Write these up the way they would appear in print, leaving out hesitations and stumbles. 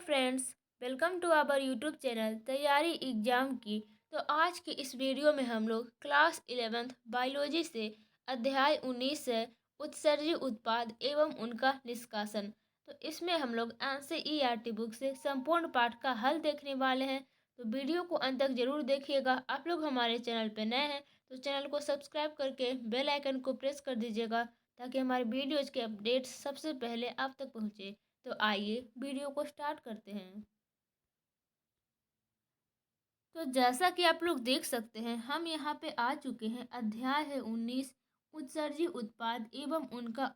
Friends, welcome to our YouTube channel तैयारी exam की। तो आज की इस वीडियो में हम लोग क्लास 11th बायोलॉजी से अध्याय 19 से उत्सर्जी उत्पाद एवं उनका निष्कासन। तो इसमें हम लोग एनसीईआरटी बुक से संपूर्ण पाठ का हल देखने वाले हैं। तो वीडियो को अंत तक जरूर देखिएगा। आप लोग हमारे चैनल पर नए हैं तो चैनल को सब्सक्राइब करके बेल आइकन को प्रेस कर दीजिएगा ताकि हमारे वीडियोज़ के अपडेट्स सबसे पहले आप तक पहुँचे। तो आइए वीडियो को स्टार्ट करते हैं। तो जैसा कि आप लोग देख सकते हैं, हम यहाँ पे आ चुके हैं। अध्याय है 19 उत्सर्जी उत्पाद एवं उनका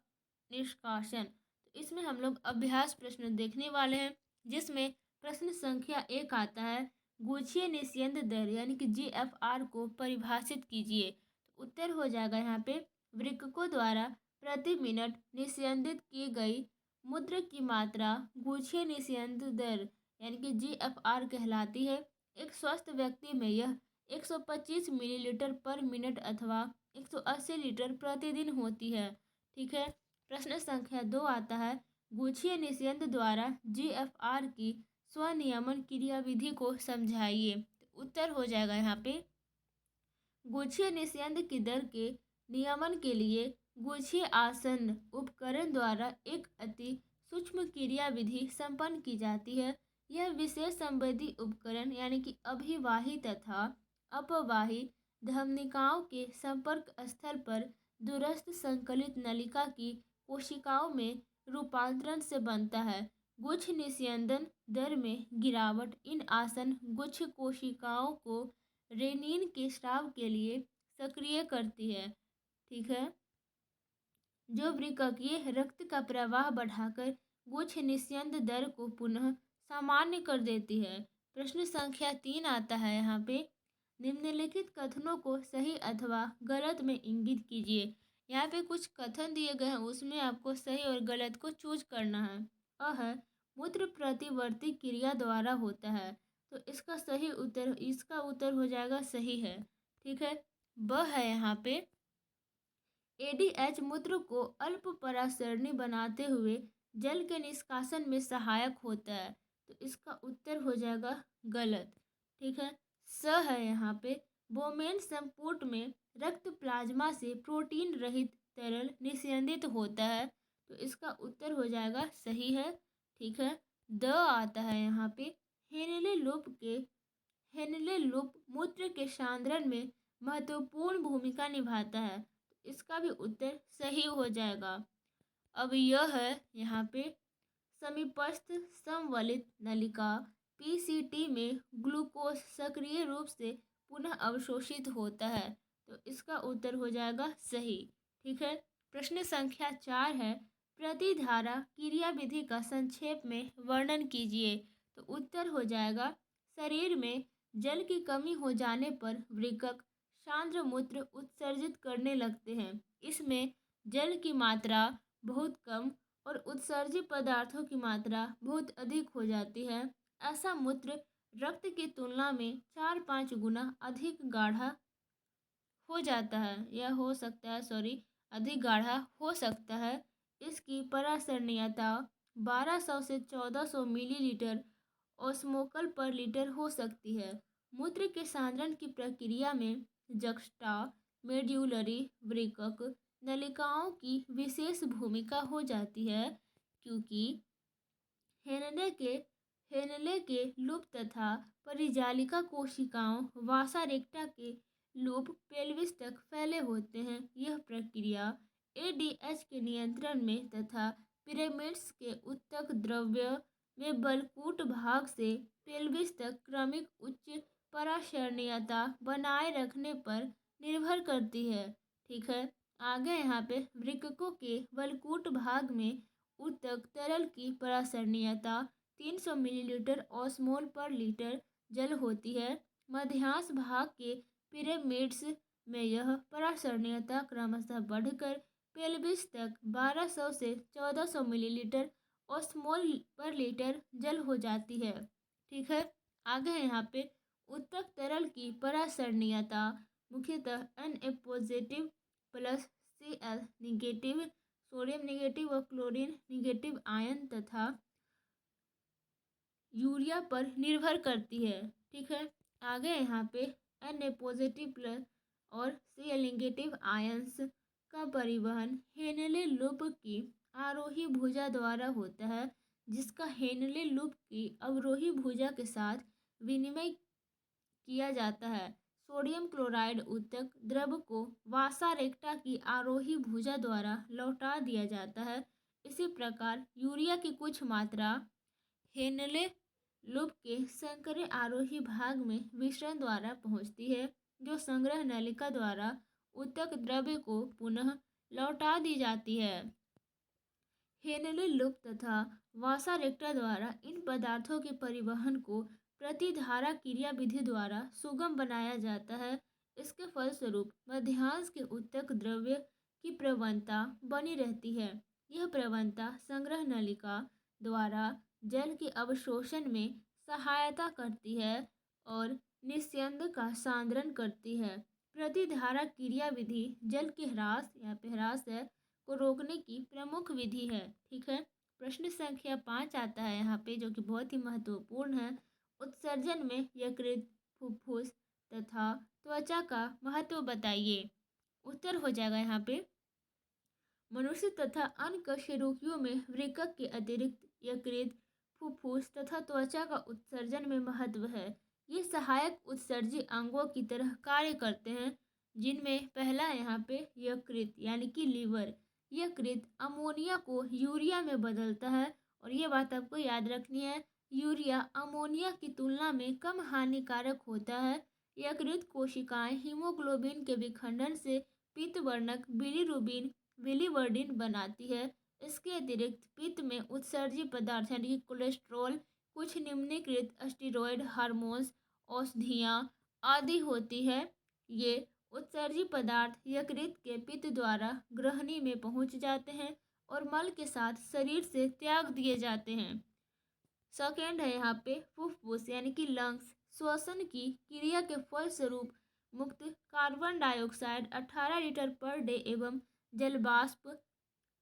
निष्कासन। तो इसमें हम लोग अभ्यास प्रश्न देखने वाले हैं, जिसमें प्रश्न संख्या 1 आता है, गुच्छीय निस्यंद दर यानी कि GFR को परिभाषित कीजिए। तो उत्तर हो जाएगा यहाँ पे, वृक्कों द्वारा प्रति मिनट निस्यंदित की गई मूत्र की मात्रा गुच्छीय निस्यंद दर यानी कि GFR कहलाती है। एक स्वस्थ व्यक्ति में यह 125 मिलीलीटर पर मिनट अथवा 180 लीटर प्रतिदिन होती है। ठीक है। प्रश्न संख्या 2 आता है, गुच्छीय निस्यंद द्वारा GFR की स्वनियमन क्रियाविधि को समझाइए। तो उत्तर हो जाएगा यहाँ पे, गुच्छीय निस्यंद की दर के नियमन के लिए गुच्छीय आसन्न उपकरण द्वारा एक अति सूक्ष्म क्रियाविधि संपन्न की जाती है। यह विशेष संवेदी उपकरण यानी कि अभिवाही तथा अपवाही धमनिकाओं के संपर्क स्थल पर दूरस्थ संकलित नलिका की कोशिकाओं में रूपांतरण से बनता है। गुच्छ निस्यंदन दर में गिरावट इन आसन्न गुच्छ कोशिकाओं को रेनिन के स्राव के लिए सक्रिय करती है। ठीक है, जो वृक्कीय रक्त का प्रवाह बढ़ाकर गुच्छ निस्यंद दर को पुनः सामान्य कर देती है। प्रश्न संख्या 3 आता है यहाँ पे, निम्नलिखित कथनों को सही अथवा गलत में इंगित कीजिए। यहाँ पे कुछ कथन दिए गए हैं, उसमें आपको सही और गलत को चूज करना है। है मूत्र प्रतिवर्ती क्रिया द्वारा होता है, तो इसका उत्तर हो जाएगा सही है। ठीक है। ब है यहाँ पे, एडीएच मूत्र को अल्प परासरणी बनाते हुए जल के निष्कासन में सहायक होता है, तो इसका उत्तर हो जाएगा गलत। ठीक है। स है यहाँ पे, बोमेन संपुट में रक्त प्लाज्मा से प्रोटीन रहित तरल निस्यंदित होता है, तो इसका उत्तर हो जाएगा सही है। ठीक है। द आता है यहाँ पे, हेनले लूप मूत्र के सांद्रण में महत्वपूर्ण भूमिका निभाता है, तो इसका भी उत्तर सही हो जाएगा। अब यह है यहाँ पे, समीपस्थ संवलित नलिका PCT में ग्लूकोज सक्रिय रूप से पुनः अवशोषित होता है, तो इसका उत्तर हो जाएगा सही। ठीक है। प्रश्न संख्या 4 है, प्रतिधारा क्रियाविधि का संक्षेप में वर्णन कीजिए। तो उत्तर हो जाएगा, शरीर में जल की कमी हो जाने पर वृक्क सांद्र मूत्र उत्सर्जित करने लगते हैं। इसमें जल की मात्रा बहुत कम और उत्सर्जित पदार्थों की मात्रा बहुत अधिक हो जाती है। ऐसा मूत्र रक्त की तुलना में 4-5 गुना अधिक गाढ़ा हो जाता है, या हो सकता है अधिक गाढ़ा हो सकता है। इसकी परासरणीयता 1200 से 1400 मिलीलीटर ओस्मोल पर लीटर हो सकती है। मूत्र के सांद्रण की प्रक्रिया में जक्स्टा मेड्यूलरी वृक्क नलिकाओं की विशेष भूमिका हो जाती है, क्योंकि हेनले के लूप तथा परिजालिका कोशिकाओं वासा रेक्टा के लूप पेल्विस तक फैले होते हैं। यह प्रक्रिया एडीएच के नियंत्रण में तथा पिरामिड्स के उत्तक द्रव्य में बलकूट भाग से पेल्विस तक क्रमिक उच्च परासरणीयता बनाए रखने पर निर्भर करती है। ठीक है। आगे यहाँ पे, वृक्कों के बलकूट भाग में उत्तक तरल की परासरणीयता 300 मिलीलीटर ओस्मोल पर लीटर जल होती है। मध्यांश भाग के पिरामिड्स में यह परासरणीयता क्रमशः बढ़कर पेल्विस तक 1200 से 1400 मिलीलीटर ओस्मोल पर लीटर जल हो जाती है। ठीक है। आगे यहाँ पे, उत्तक तरल की परासरणीयता मुख्यतः Na positive plus Cl negative, sodium negative और क्लोरीन निगेटिव आयन तथा यूरिया पर निर्भर करती है। ठीक है, आगे यहाँ पे Na पॉजिटिव प्लस और Cl नेगेटिव आयंस का परिवहन हेनले लूप की आरोही भुजा द्वारा होता है, जिसका हेनले लूप की अवरोही भुजा के साथ विनिमय किया जाता है। सोडियम क्लोराइड उत्तक द्रव को वासा रेक्टा की आरोही भुजा द्वारा लौटा दिया जाता है। इसी प्रकार यूरिया की कुछ मात्रा हेनले लूप के संकरे आरोही भाग में मिश्रण द्वारा पहुंचती है, जो संग्रह नलिका द्वारा उत्तक द्रव्य को पुनः लौटा दी जाती है। हेनले लूप तथा वासा रेक्टा द्वारा इन पदार्थों के परिवहन को प्रतिधारा क्रिया विधि द्वारा सुगम बनाया जाता है। इसके फलस्वरूप मध्यांश के उत्तक द्रव्य की प्रवणता बनी रहती है। यह प्रवणता संग्रह नलिका द्वारा जल के अवशोषण में सहायता करती है और निस्यंद का सांद्रण करती है। प्रतिधारा क्रिया विधि जल के ह्रास है को रोकने की प्रमुख विधि है। ठीक है, प्रश्न संख्या 5 आता है यहाँ पे, जो कि बहुत ही महत्वपूर्ण है। उत्सर्जन में यकृत, फुफ्फुस तथा त्वचा का महत्व बताइए। उत्तर हो जाएगा यहाँ पे मनुष्य तथा अन्य कशेरुकियों में वृक्क के अतिरिक्त यकृत, फुफ्फुस तथा त्वचा का उत्सर्जन में महत्व है। ये सहायक उत्सर्जी अंगों की तरह कार्य करते हैं, जिनमें पहला यहाँ पे यकृत यानी कि लीवर। यकृत अमोनिया को यूरिया में बदलता है, और ये बात आपको याद रखनी है, यूरिया अमोनिया की तुलना में कम हानिकारक होता है। यकृत कोशिकाएं हीमोग्लोबिन के विखंडन से पित्तवर्णक बिलीवर्डिन बनाती है। इसके अतिरिक्त पित्त में उत्सर्जी पदार्थ यानी कि कोलेस्ट्रॉल, कुछ निम्नलिखित स्टेरॉयड हार्मोन्स, औषधियाँ आदि होती है। ये उत्सर्जी पदार्थ यकृत के पित्त द्वारा ग्रहणी में पहुंच जाते हैं और मल के साथ शरीर से त्याग दिए जाते हैं। सेकेंड है यहाँ पे फुफ्फुस यानी कि लंग्स। श्वसन की क्रिया के फलस्वरूप मुक्त carbon dioxide 18 litre per day एवं जलवाष्प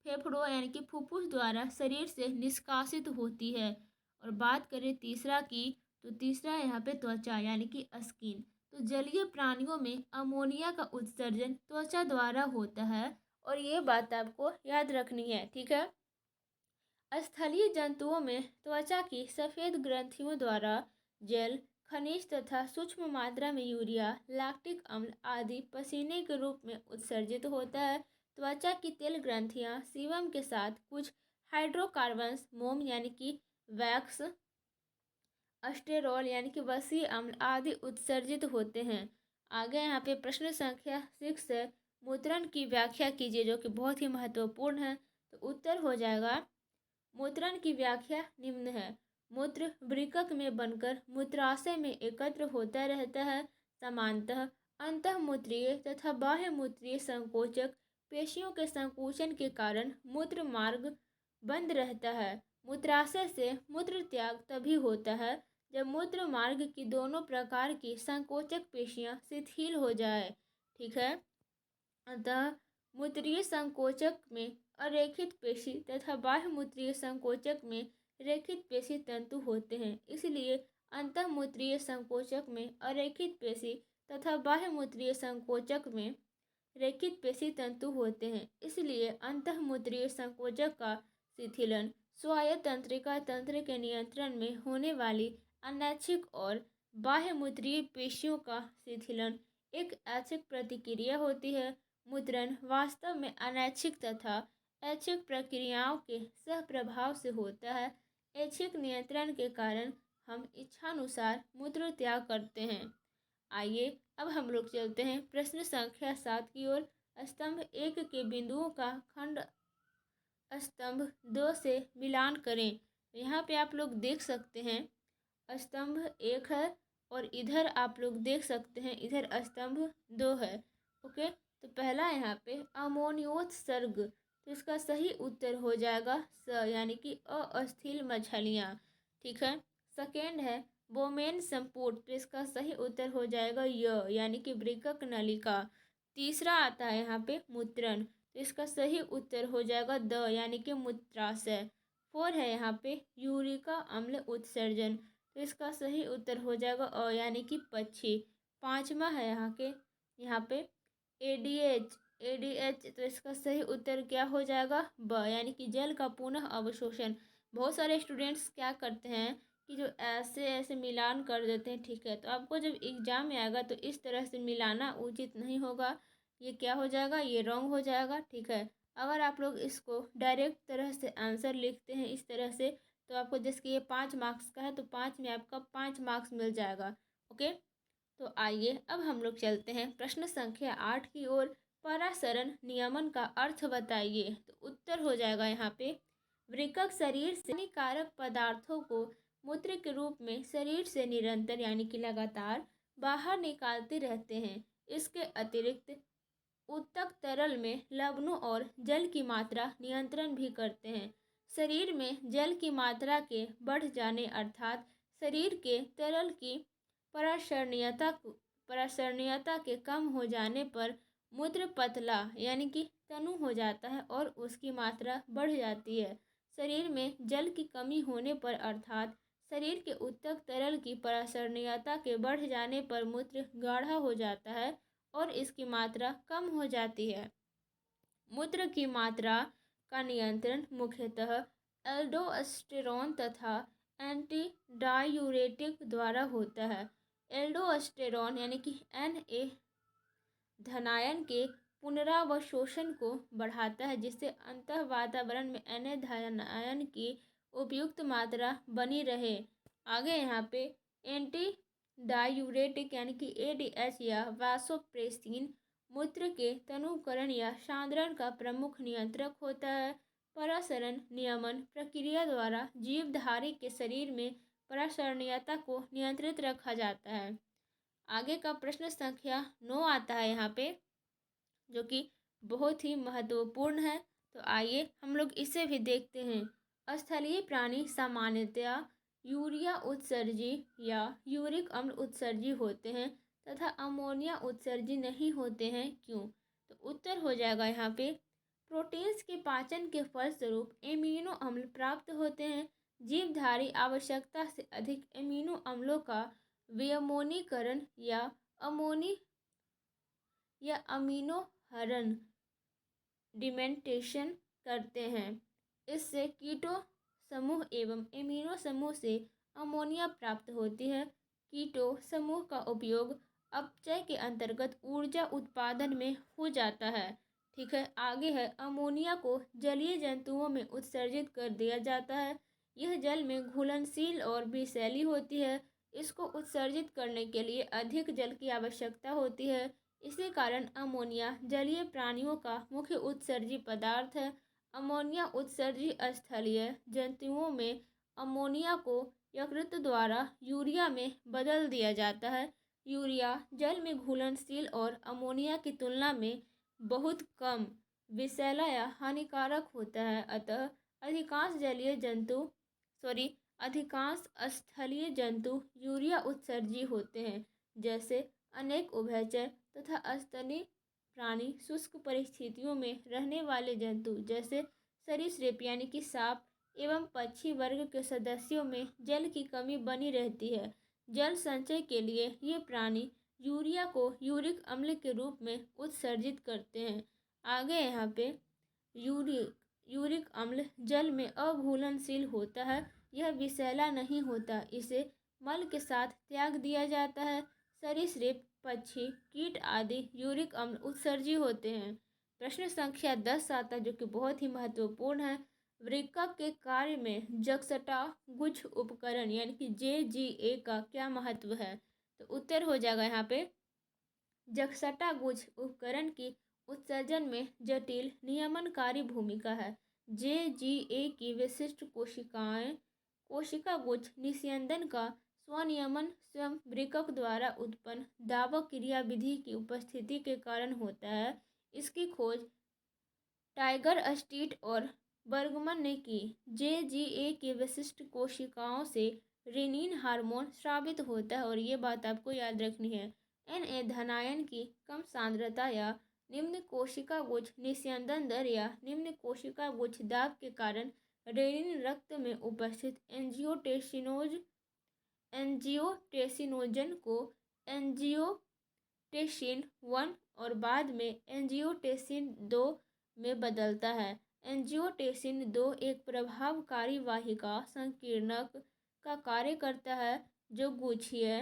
फेफड़ों यानी कि फुफ्फुस द्वारा शरीर से निष्कासित होती है। और बात करें तीसरा की, तो तीसरा यहाँ पे त्वचा यानी कि स्किन। तो जलीय प्राणियों में अमोनिया का उत्सर्जन त्वचा द्वारा होता है, और ये बात आपको याद रखनी है। ठीक है, स्थलीय जंतुओं में त्वचा की सफ़ेद ग्रंथियों द्वारा जल, खनिज तथा सूक्ष्म मात्रा में यूरिया, लैक्टिक अम्ल आदि पसीने के रूप में उत्सर्जित होता है। त्वचा की तेल ग्रंथियां सीबम के साथ कुछ हाइड्रोकार्बन्स, मोम यानी कि वैक्स, स्टेरॉल यानी कि वसी अम्ल आदि उत्सर्जित होते हैं। आगे यहाँ पे प्रश्न संख्या 6 है, मूत्रण की व्याख्या कीजिए, जो कि बहुत ही महत्वपूर्ण है। तो उत्तर हो जाएगा, मूत्रण की व्याख्या निम्न है। मूत्र वृक्क में बनकर मूत्राशय में एकत्र होता रहता है। सामान्यतः अंतःमूत्रीय तथा बाह्य मूत्रीय संकोचक पेशियों के संकुचन के कारण मूत्र मार्ग बंद रहता है। मूत्राशय से मूत्र त्याग तभी होता है जब मूत्र मार्ग की दोनों प्रकार की संकोचक पेशियां शिथिल हो जाए। ठीक है, अतः मूत्रीय संकोचक में अरेखित पेशी तथा बाह्य मूत्रीय संकोचक में रेखित पेशी तंतु होते हैं। इसलिए अंतःमूत्रीय संकोचक में अरेखित पेशी तथा बाह्य मूत्रीय संकोचक में रेखित पेशी तंतु होते हैं। इसलिए अंतःमूत्रीय संकोचक का शिथिलन स्वायत्त तंत्रिका तंत्र के नियंत्रण में होने वाली अनैच्छिक और बाह्य मूत्रीय पेशियों का शिथिलन एक ऐच्छिक प्रतिक्रिया होती है। मूत्रण वास्तव में अनैच्छिक तथा ऐच्छिक प्रक्रियाओं के सहप्रभाव से होता है। ऐच्छिक नियंत्रण के कारण हम इच्छानुसार मूत्र त्याग करते हैं। आइए अब हम लोग चलते हैं प्रश्न संख्या 7 की ओर। स्तंभ 1 के बिंदुओं का खंड स्तंभ 2 से मिलान करें। यहाँ पे आप लोग देख सकते हैं स्तंभ 1 है, और इधर आप लोग देख सकते हैं इधर स्तंभ 2 है। ओके, तो पहला यहाँ पे अमोनियोत्सर्ग, तो इसका सही उत्तर हो जाएगा स यानी कि अस्थिल मछलियाँ। ठीक है, सेकेंड है बोमेन संपुट, तो इसका सही उत्तर हो जाएगा यानी कि वृक्क नलिका। तीसरा आता है यहाँ पे मूत्रण, तो इसका सही उत्तर हो जाएगा द यानी कि मूत्राशय। 4 है यहाँ पे यूरिका अम्ल उत्सर्जन, तो इसका सही उत्तर हो जाएगा अ यानी कि पक्षी। 5वां है यहाँ पे एडीएच, एडीएच, तो इसका सही उत्तर क्या हो जाएगा ब यानी कि जल का पुनः अवशोषण। बहुत सारे स्टूडेंट्स क्या करते हैं कि जो ऐसे ऐसे मिलान कर देते हैं, ठीक है, तो आपको जब एग्जाम में आएगा तो इस तरह से मिलाना उचित नहीं होगा। ये क्या हो जाएगा, ये रॉन्ग हो जाएगा, ठीक है। अगर आप लोग इसको डायरेक्ट तरह से आंसर लिखते हैं इस तरह से, तो आपको जैसे कि ये 5 मार्क्स का है तो 5 में आपका 5 मार्क्स मिल जाएगा। ओके, तो आइए अब हम लोग चलते हैं प्रश्न संख्या 8 की ओर। परासरण नियमन का अर्थ बताइए, तो उत्तर हो जाएगा यहाँ पे वृक्क शरीर से हानिकारक पदार्थों को मूत्र के रूप में शरीर से निरंतर यानी कि लगातार बाहर निकालते रहते हैं। इसके अतिरिक्त उत्तक तरल में लवणों और जल की मात्रा नियंत्रण भी करते हैं। शरीर में जल की मात्रा के बढ़ जाने अर्थात शरीर के तरल की परासरणीयता के कम हो जाने पर मूत्र पतला यानी कि तनु हो जाता है और उसकी मात्रा बढ़ जाती है। शरीर में जल की कमी होने पर अर्थात शरीर के उत्तक तरल की परासरणीयता के बढ़ जाने पर मूत्र गाढ़ा हो जाता है और इसकी मात्रा कम हो जाती है। मूत्र की मात्रा का नियंत्रण मुख्यतः एल्डोस्टेरॉन तथा एंटी डायूरेटिक द्वारा होता है। एल्डोस्टेरॉन यानी कि Na धनायन के पुनरावशोषण को बढ़ाता है, जिससे अंतः वातावरण में Na धनायन की उपयुक्त मात्रा बनी रहे। आगे यहाँ पे एंटी डायूरेटिक यानी कि एडीएच या वासोप्रेसिन मूत्र के तनुकरण या सांद्रण का प्रमुख नियंत्रक होता है। परासरण नियमन प्रक्रिया द्वारा जीवधारी के शरीर में परासरणीयता को नियंत्रित रखा जाता है। आगे का प्रश्न संख्या 9 आता है यहाँ पे, जो कि बहुत ही महत्वपूर्ण है। तो आइए हम लोग इसे भी देखते हैं। स्थलीय प्राणी सामान्यतया यूरिया उत्सर्जी या यूरिक अम्ल उत्सर्जी होते हैं तथा अमोनिया उत्सर्जी नहीं होते हैं, क्यों? तो उत्तर हो जाएगा यहाँ पे प्रोटीन्स के पाचन के फलस्वरूप एमिनो अम्ल प्राप्त होते हैं। जीवधारी आवश्यकता से अधिक एमिनो अम्लों का वियमोनीकरण या अमीनो हरण डिमेंटेशन करते हैं। इससे कीटो समूह एवं एमिनो समूह से अमोनिया प्राप्त होती है। कीटो समूह का उपयोग अपचय के अंतर्गत ऊर्जा उत्पादन में हो जाता है, ठीक है। आगे है अमोनिया को जलीय जंतुओं में उत्सर्जित कर दिया जाता है। यह जल में घुलनशील और विषैली होती है। इसको उत्सर्जित करने के लिए अधिक जल की आवश्यकता होती है। इसी कारण अमोनिया जलीय प्राणियों का मुख्य उत्सर्जी पदार्थ है। अमोनिया उत्सर्जी स्थलीय जंतुओं में अमोनिया को यकृत द्वारा यूरिया में बदल दिया जाता है। यूरिया जल में घुलनशील और अमोनिया की तुलना में बहुत कम विषैला या हानिकारक होता है। अतः अधिकांश स्थलीय जंतु यूरिया उत्सर्जी होते हैं, जैसे अनेक उभयचर तथा स्तनी प्राणी। शुष्क परिस्थितियों में रहने वाले जंतु जैसे सरीसृप यानी कि सांप एवं पक्षी वर्ग के सदस्यों में जल की कमी बनी रहती है। जल संचय के लिए ये प्राणी यूरिया को यूरिक अम्ल के रूप में उत्सर्जित करते हैं। आगे यहाँ पे यूरिक अम्ल जल में अघुलनशील होता है। यह विषैला नहीं होता, इसे मल के साथ त्याग दिया जाता है। सरीसृप पक्षी कीट आदि यूरिक अम्ल उत्सर्जी होते हैं। प्रश्न संख्या 10 आता है, जो कि बहुत ही महत्वपूर्ण है। वृक्क के कार्य में जगसटागुच्छ उपकरण यानी कि JGA का क्या महत्व है? तो उत्तर हो जाएगा यहाँ पे जगसटागुच्छ उपकरण की उत्सर्जन में जटिल नियमनकारी भूमिका है। JGA की विशिष्ट कोशिका गुच्छ निस्यंदन का स्वनियमन स्वयं वृक्क द्वारा उत्पन्न दावक क्रियाविधि की उपस्थिति के कारण होता है। इसकी खोज टाइगर स्टीट और बर्गमन ने की। JGA की विशिष्ट कोशिकाओं से रेनिन हार्मोन स्रावित होता है और ये बात आपको याद रखनी है। Na धनायन की कम सांद्रता या निम्न कोशिका गुच्छ निस्यंदन दर या निम्न कोशिका गुच्छ दाब के कारण रेनिन रक्त में उपस्थित एंजियोटेंसिनोजन को एंजियोटेंसिन 1 और बाद में एंजियोटेंसिन 2 में बदलता है। एंजियोटेंसिन 2 एक प्रभावकारी वाहिका संकीर्णक का कार्य करता है जो गुच्छीय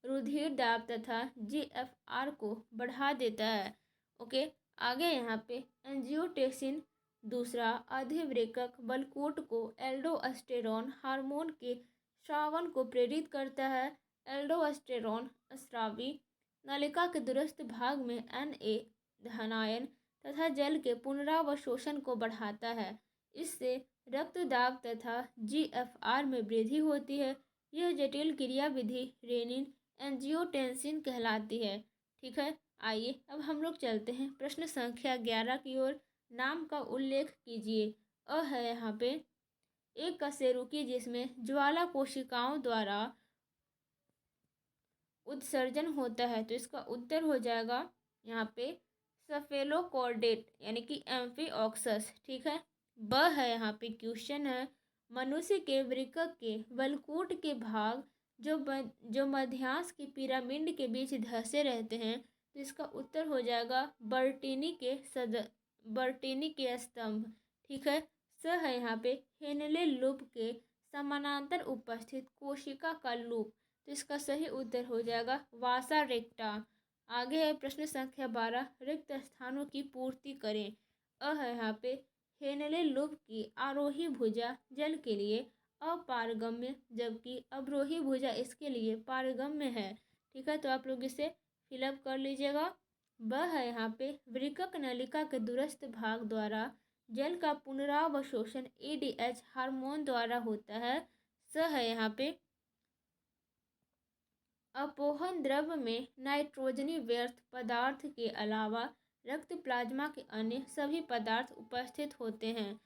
रुधिर दाब तथा जीएफआर को बढ़ा देता है। ओके, आगे यहाँ पे एंजियोटेंसिन दूसरा अधिवृक्क बलकूट को एल्डोस्टेरोन हार्मोन के स्रावन को प्रेरित करता है। एल्डोस्टेरोन स्रावी नलिका के दूरस्थ भाग में Na धनायन तथा जल के पुनरावशोषण को बढ़ाता है। इससे रक्तदाब तथा जीएफआर में वृद्धि होती है। यह जटिल क्रियाविधि रेनिन एंजियोटेंसिन कहलाती है। ठीक है, आइए अब हम लोग चलते हैं प्रश्न संख्या 11 की ओर। नाम का उल्लेख कीजिए। है यहाँ पे एक कशेरुकी जिसमें ज्वाला कोशिकाओं द्वारा उत्सर्जन होता है, तो इसका उत्तर हो जाएगा यहाँ पे सफेलोकॉर्डेट यानी कि एम्फीऑक्सस। ठीक है, है यहाँ पे क्वेश्चन है मनुष्य के वृक्क के बलकूट के भाग जो मध्यांश की पिरामिड के बीच धंसे रहते हैं, तो इसका उत्तर हो जाएगा बर्टीनी के स्तंभ। ठीक है, है यहाँ पे हेनले लूप के समानांतर उपस्थित कोशिका का लूप, तो इसका सही उत्तर हो जाएगा वासा रेक्टा। आगे है प्रश्न संख्या 12, रिक्त स्थानों की पूर्ति करें। है यहाँ पे हेनले लूप की आरोही भुजा जल के लिए अपारगम्य जबकि अवरोही भुजा इसके लिए पारगम्य है। ठीक है, तो आप लोग इसे फिलअप कर लीजिएगा। है यहाँ पे वृक्क नलिका के दूरस्थ भाग द्वारा जल का पुनरावशोषण एडीएच हार्मोन द्वारा होता है। है यहाँ पे अपोहन द्रव्य में नाइट्रोजनी व्यर्थ पदार्थ के अलावा रक्त प्लाज्मा के अन्य सभी पदार्थ उपस्थित होते हैं।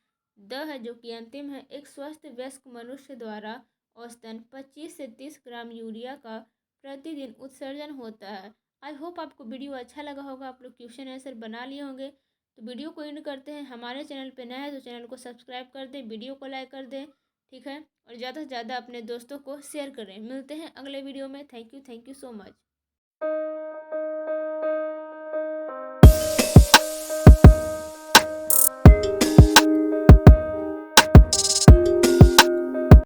है जो कि अंतिम है, एक स्वस्थ वयस्क मनुष्य द्वारा औसतन 25 से 30 ग्राम यूरिया का प्रतिदिन उत्सर्जन होता है। आई होप आपको वीडियो अच्छा लगा होगा, आप लोग क्वेश्चन आंसर बना लिए होंगे। तो वीडियो को एंड करते हैं। हमारे चैनल पे नया है तो चैनल को सब्सक्राइब कर दें, वीडियो को लाइक कर दें। ठीक है, और ज़्यादा से ज़्यादा अपने दोस्तों को शेयर करें। मिलते हैं अगले वीडियो में। Thank you so much.